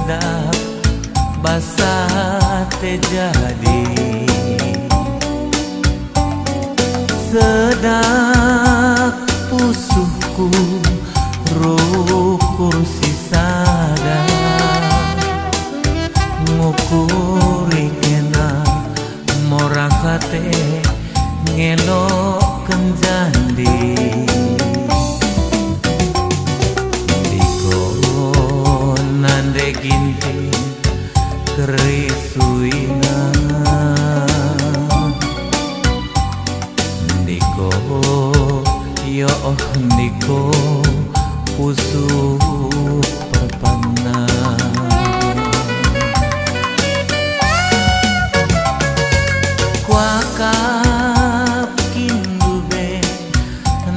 sadap basah teh jadi sedak pusuhku rukur si sadap ngukuri kena morakate ngelokkeun jandi nande ginting kerisuina niko yo niko usuk perpana kuakap kindu be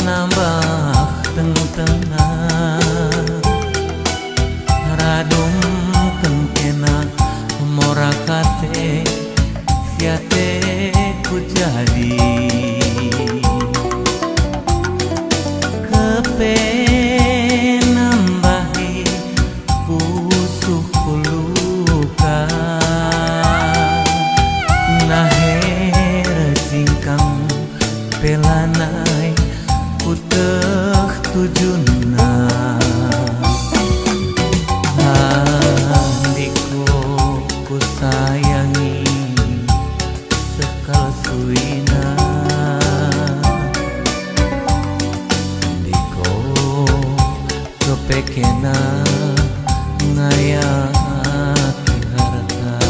nambah tengah-tengah radum kengkena morakate siate ku jadi kepenambahi pusuh luka naher jingkang pelanai uteh tujuna sayangi sekal suina diko kepekena ngayaki harta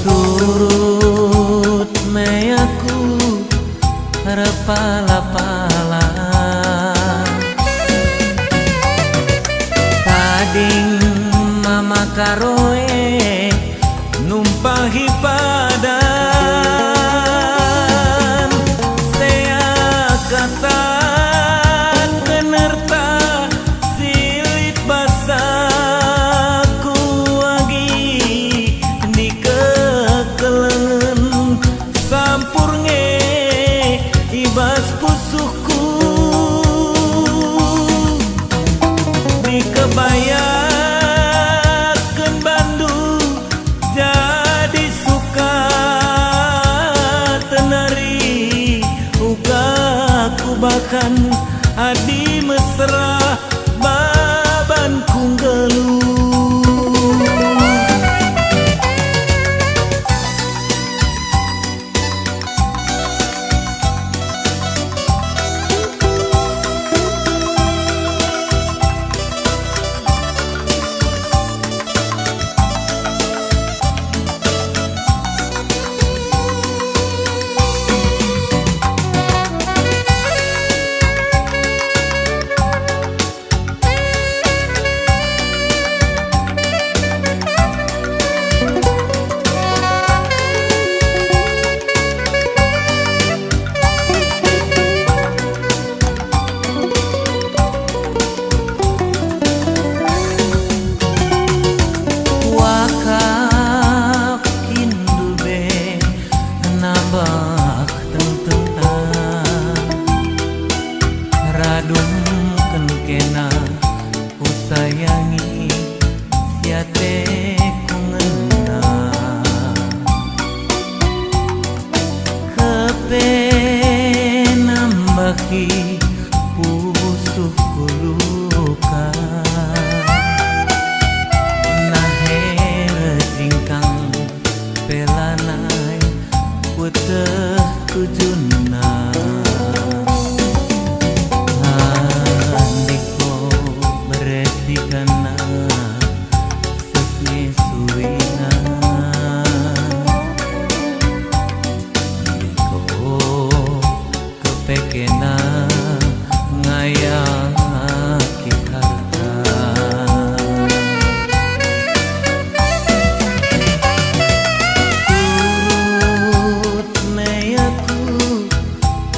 surut meyaku repala-pala ding mama karoe numpahi padan sea kata kenerta silit basaku agi di kekelengen sampurnge ibas pusuhku di kebaya bahkan adi mesra baban kunggelu radum kengkena usayangi siate ku ngena kepenambahi pusuhku luka naher jingkang pelanai uteh tujuna karena sesni suina niko kepekena ngayaki harta surut meyaku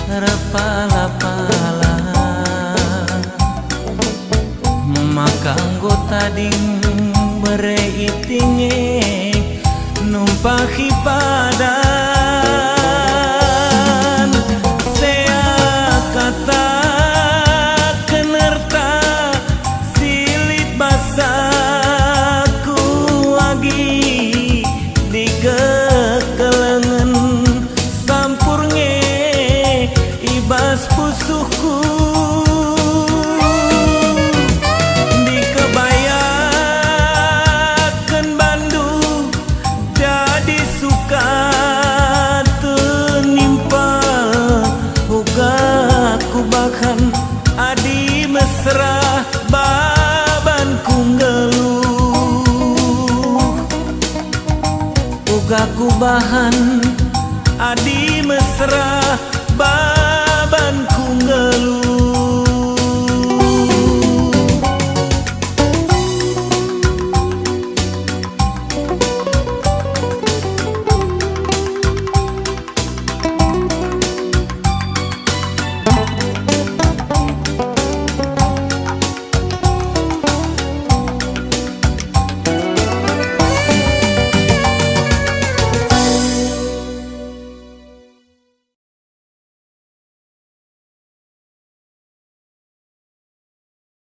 repala-pala anggota ding bereitinge numpahi padan sea kata kener Suga ku bahan adi mesra